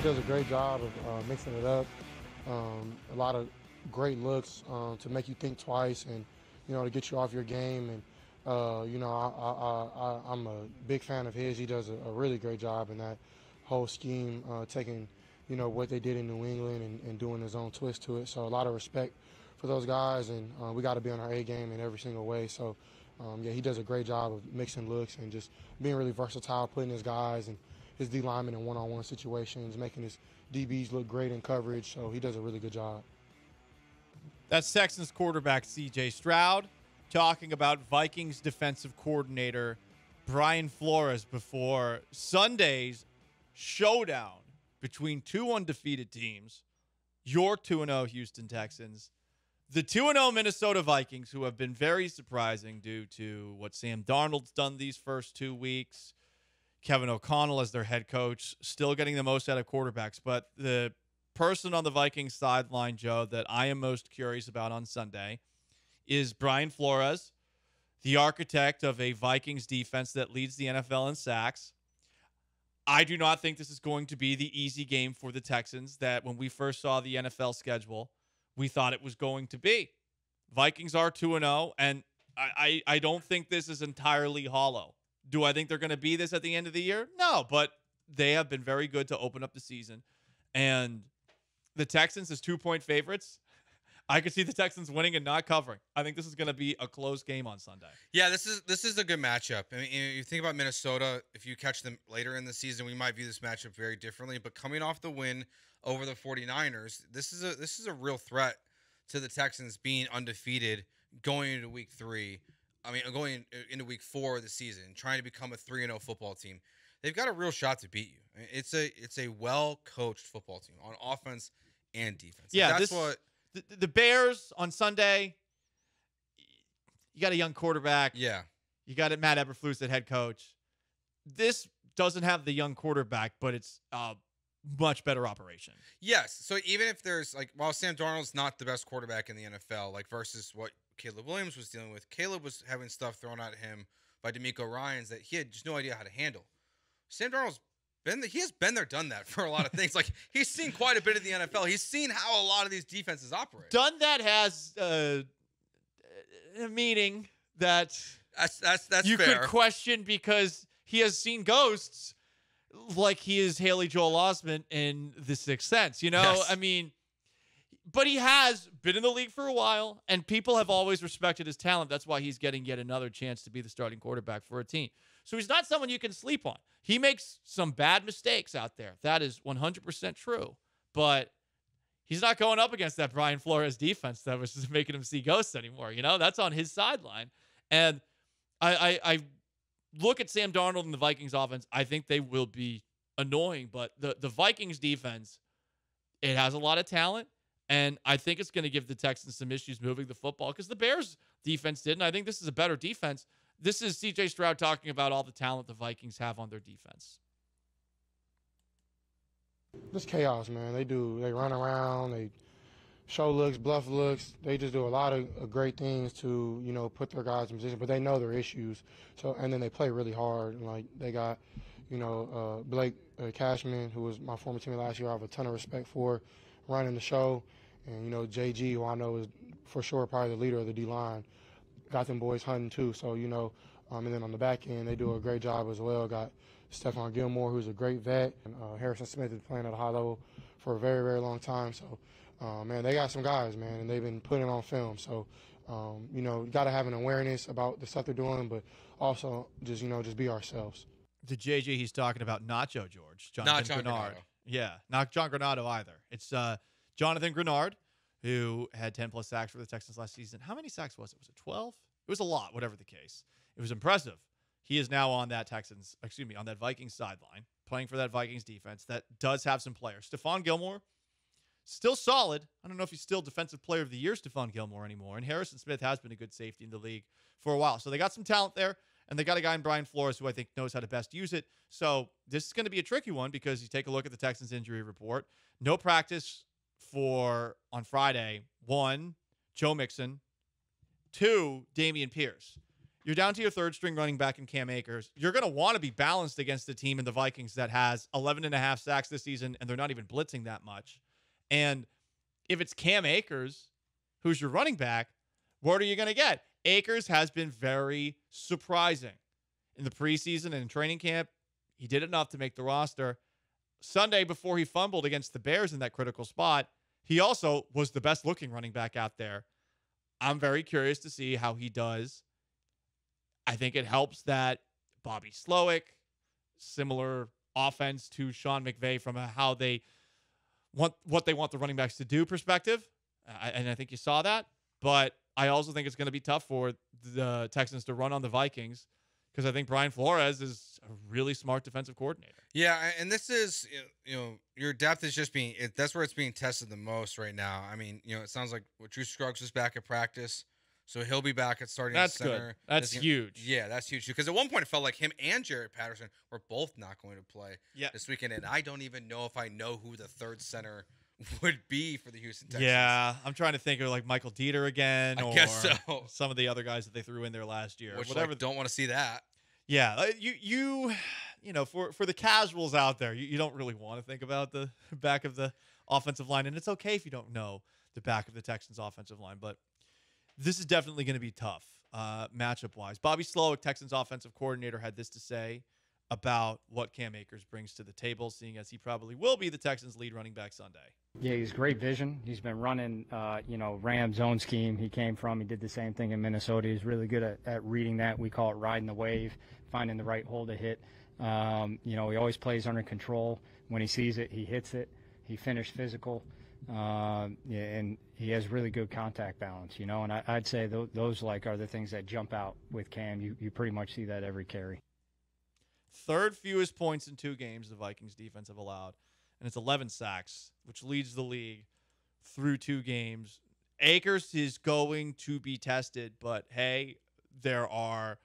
does a great job of mixing it up. A lot of great looks to make you think twice and, to get you off your game. And, I'm a big fan of his. He does a really great job in that whole scheme, taking, what they did in New England and doing his own twist to it. So a lot of respect for those guys, and we got to be on our A game in every single way. So, he does a great job of mixing looks and just being really versatile, putting his guys and his D linemen in one-on-one situations, making his DBs look great in coverage. So he does a really good job. That's Texans quarterback C.J. Stroud talking about Vikings defensive coordinator Brian Flores before Sunday's showdown between two undefeated teams, your 2-0 Houston Texans, the 2-0 Minnesota Vikings, who have been very surprising due to what Sam Darnold's done these first 2 weeks. Kevin O'Connell as their head coach, still getting the most out of quarterbacks. But the person on the Vikings sideline, Joe, that I am most curious about on Sunday is Brian Flores, the architect of a Vikings defense that leads the NFL in sacks. I do not think this is going to be the easy game for the Texans that when we first saw the NFL schedule, we thought it was going to be. Vikings are 2-0, and I don't think this is entirely hollow. Do I think they're going to be this at the end of the year? No, but they have been very good to open up the season. And the Texans as 2-point favorites, I could see the Texans winning and not covering. I think this is going to be a close game on Sunday. Yeah, this is a good matchup. I mean, you think about Minnesota, if you catch them later in the season, we might view this matchup very differently. But coming off the win over the 49ers, this is a real threat to the Texans being undefeated going into week 3. I mean, going into week 4 of the season, trying to become a 3-0 football team. They've got a real shot to beat you. It's a well-coached football team on offense and defense. Yeah, the Bears on Sunday, you got a young quarterback. Yeah. You got Matt Eberflus at head coach. This doesn't have the young quarterback, but it's a much better operation. Yes. So even if there's while Sam Darnold's not the best quarterback in the NFL, versus what Caleb Williams was dealing with, Caleb was having stuff thrown at him by DeMeco Ryans that he had just no idea how to handle. Sam Darnold's he has been there, done that for a lot of things. He's seen quite a bit of the NFL. He's seen how a lot of these defenses operate. Done that has a meaning that that's you fair. Could question because he has seen ghosts like he is Haley Joel Osment in The Sixth Sense. Yes. I mean, but he has been in the league for a while, and people have always respected his talent. That's why he's getting yet another chance to be the starting quarterback for a team. So he's not someone you can sleep on. He makes some bad mistakes out there. That is 100% true. But he's not going up against that Brian Flores defense that was just making him see ghosts anymore. That's on his sideline. And I look at Sam Darnold and the Vikings offense. I think they will be annoying. But the Vikings defense, it has a lot of talent. And I think it's going to give the Texans some issues moving the football because the Bears defense didn't. I think this is a better defense. This is C.J. Stroud talking about all the talent the Vikings have on their defense. Just chaos, man. They run around, they show looks, bluff looks. They just do a lot of great things to, put their guys in position, but they know their issues. So, and then they play really hard. They got, Blake Cashman, who was my former teammate last year, I have a ton of respect for running the show. And, JG, who I know is for sure probably the leader of the D-line, got them boys hunting too. So, and then on the back end, they do a great job as well. Got Stephon Gilmore, who's a great vet. And Harrison Smith is playing at a high level for a very, very long time. So, man, they got some guys, man, and they've been putting it on film. So, got to have an awareness about the stuff they're doing, but also just, just be ourselves. The JG he's talking about, not Joe George. Not John Grenard. Yeah, not John Granado either. It's Jonathan Grenard, who had 10-plus sacks for the Texans last season. How many sacks was it? Was it 12? It was a lot, whatever the case. It was impressive. He is now on that Vikings sideline, playing for that Vikings defense that does have some players. Stephon Gilmore, still solid. I don't know if he's still Defensive Player of the Year Stephon Gilmore anymore. And Harrison Smith has been a good safety in the league for a while. So they got some talent there, and they got a guy in Brian Flores who I think knows how to best use it. So this is going to be a tricky one because you take a look at the Texans injury report. No practice on Friday. 1, Joe Mixon. 2, Dameon Pierce. You're down to your third string running back in Cam Akers. You're going to want to be balanced against the team in the Vikings that has 11.5 sacks this season, and they're not even blitzing that much. And if it's Cam Akers, who's your running back, what are you going to get? Akers has been very surprising. In the preseason and in training camp, he did enough to make the roster. Sunday, before he fumbled against the Bears in that critical spot, he also was the best-looking running back out there. I'm very curious to see how he does. I think it helps that Bobby Slowick, similar offense to Sean McVay from how they want what they want the running backs to do perspective. And I think you saw that. But I also think it's going to be tough for the Texans to run on the Vikings because I think Brian Flores is a really smart defensive coordinator. Yeah, and this is, your depth is just that's where it's being tested the most right now. I mean, it sounds like Drew Scruggs is back at practice, so he'll be back at starting That's center. Good. That's huge. Yeah, that's huge because at one point it felt like him and Jared Patterson were both not going to play this weekend, and I don't even know if I know who the third center would be for the Houston Texans. Yeah, I'm trying to think of like Michael Dieter again, I or guess so. Some of the other guys that they threw in there last year. Which, whatever. don't want to see that. Yeah, for the casuals out there, you don't really want to think about the back of the offensive line, and it's okay if you don't know the back of the Texans offensive line, but this is definitely going to be tough matchup-wise. Bobby Slowick, Texans offensive coordinator, had this to say about what Cam Akers brings to the table, seeing as he probably will be the Texans' lead running back Sunday. Yeah, he's great vision. He's been running, Ram zone scheme he came from. He did the same thing in Minnesota. He's really good at reading that. We call it riding the wave, finding the right hole to hit. He always plays under control. When he sees it, he hits it. He finished physical. And he has really good contact balance, and I'd say those are the things that jump out with Cam. You pretty much see that every carry. Third fewest points in 2 games the Vikings defense have allowed, and it's 11 sacks, which leads the league through 2 games. Akers is going to be tested, but hey, there are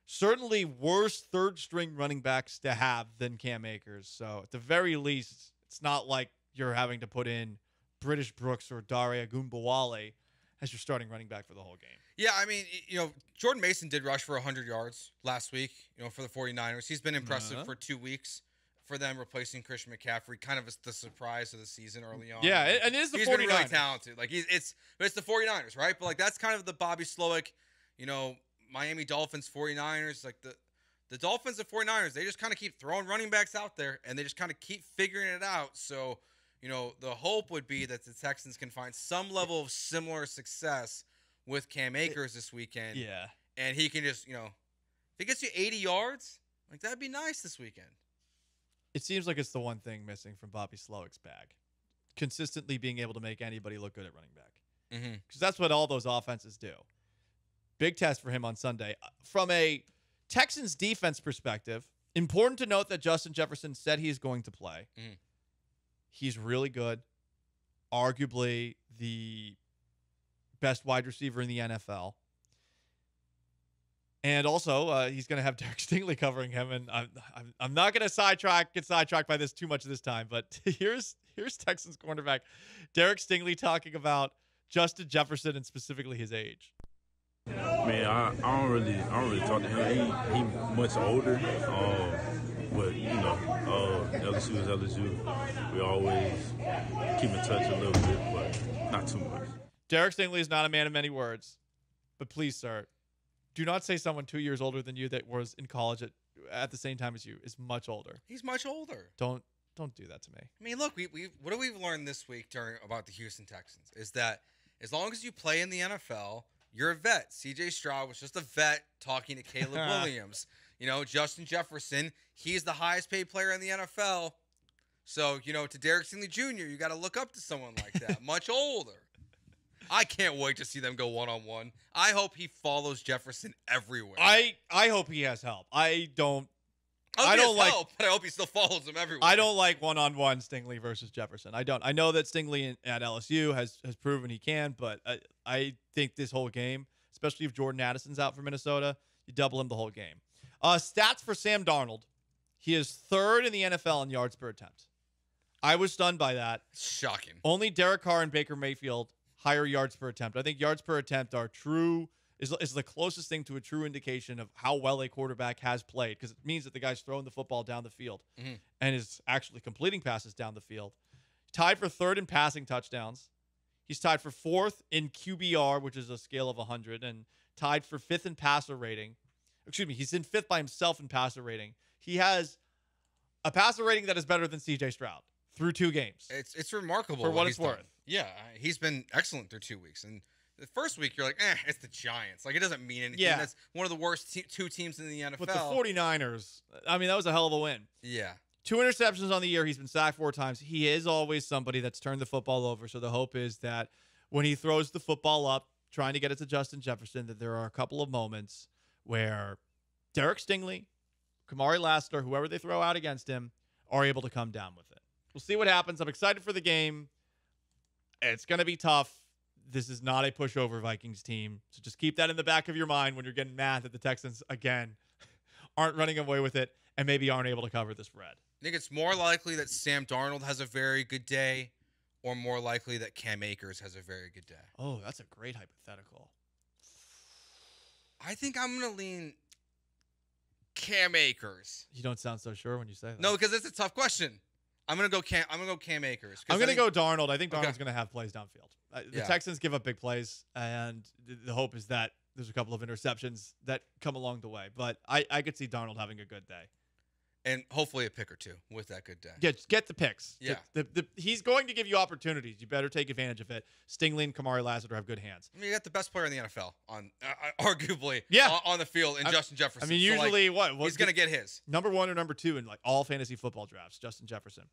certainly worse third-string running backs to have than Cam Akers. So at the very least, it's not like you're having to put in British Brooks or Dare Ogunbowale as your starting running back for the whole game. Yeah, I mean, Jordan Mason did rush for 100 yards last week, for the 49ers. He's been impressive for 2 weeks for them, replacing Christian McCaffrey, kind of the surprise of the season early on. Yeah, and it is the 49ers. He's been really talented. Like, it's the 49ers, right? But, that's kind of the Bobby Slowick, Miami Dolphins 49ers. Like, the Dolphins and 49ers, they just kind of keep throwing running backs out there, and they just kind of keep figuring it out. So, the hope would be that the Texans can find some level of similar success with Cam Akers this weekend. Yeah. And he can just, if he gets you 80 yards, that'd be nice this weekend. It seems like it's the one thing missing from Bobby Slowick's bag. Consistently being able to make anybody look good at running back. Because that's what all those offenses do. Big test for him on Sunday. From a Texans defense perspective, important to note that Justin Jefferson said he's going to play. He's really good. Arguably the best wide receiver in the NFL. And also, he's going to have Derek Stingley covering him. And I'm not going to get sidetracked by this too much this time. But here's Texans cornerback Derek Stingley talking about Justin Jefferson and specifically his age. Man, I don't really talk to him. He much older. But LSU is LSU. We always keep in touch a little bit, but not too much. Derek Stingley is not a man of many words, but please, sir, do not say someone 2 years older than you that was in college at the same time as you is much older. He's much older. Don't do that to me. I mean, look, what we've learned this week about the Houston Texans is that as long as you play in the NFL, you're a vet. C.J. Stroud was just a vet talking to Caleb Williams. Justin Jefferson, he's the highest paid player in the NFL. So, to Derek Stingley Jr., you got to look up to someone like that, much older. I can't wait to see them go one-on-one. I hope he follows Jefferson everywhere. I hope he has help. I don't but I hope he still follows him everywhere. I don't like one-on-one Stingley versus Jefferson. I don't. I know that Stingley at LSU has proven he can, but I think this whole game, especially if Jordan Addison's out for Minnesota, you double him the whole game. Stats for Sam Darnold. He is 3rd in the NFL in yards per attempt. I was stunned by that. Shocking. Only Derek Carr and Baker Mayfield higher yards per attempt. I think yards per attempt are true is the closest thing to a true indication of how well a quarterback has played, because it means that the guy's throwing the football down the field and is actually completing passes down the field. Tied for 3rd in passing touchdowns. He's tied for 4th in QBR, which is a scale of 100, and tied for 5th in passer rating. Excuse me, he's in 5th by himself in passer rating. He has a passer rating that is better than C.J. Stroud through 2 games. It's remarkable for what it's worth. Yeah, he's been excellent through 2 weeks. And the first week, you're like, it's the Giants. Like, it doesn't mean anything. Yeah. That's one of the worst 2 teams in the NFL. But the 49ers, I mean, that was a hell of a win. Yeah. 2 interceptions on the year. He's been sacked 4 times. He is always somebody that's turned the football over. So the hope is that when he throws the football up, trying to get it to Justin Jefferson, that there are a couple of moments where Derek Stingley, Kamari Lassiter, whoever they throw out against him, are able to come down with it. We'll see what happens. I'm excited for the game. It's going to be tough. This is not a pushover Vikings team. So just keep that in the back of your mind when you're getting mad that the Texans, again, aren't running away with it and maybe aren't able to cover the spread. I think it's more likely that Sam Darnold has a very good day, or more likely that Cam Akers has a very good day. Oh, that's a great hypothetical. I think I'm going to lean Cam Akers. You don't sound so sure when you say that. No, because it's a tough question. I'm gonna go Cam Akers. I'm gonna go Darnold. I think Darnold's Okay. gonna have plays downfield. The Yeah. Texans give up big plays, and the hope is that there's a couple of interceptions that come along the way. But I could see Darnold having a good day. And hopefully a pick or 2 with that good day. Get the picks. Yeah. He's going to give you opportunities. You better take advantage of it. Stingley and Kamari Lassiter have good hands. I mean, you got the best player in the NFL on, arguably, Yeah. on the field in Justin Jefferson. I mean, So, usually he's gonna get his number 1 or number 2 in like all fantasy football drafts, Justin Jefferson.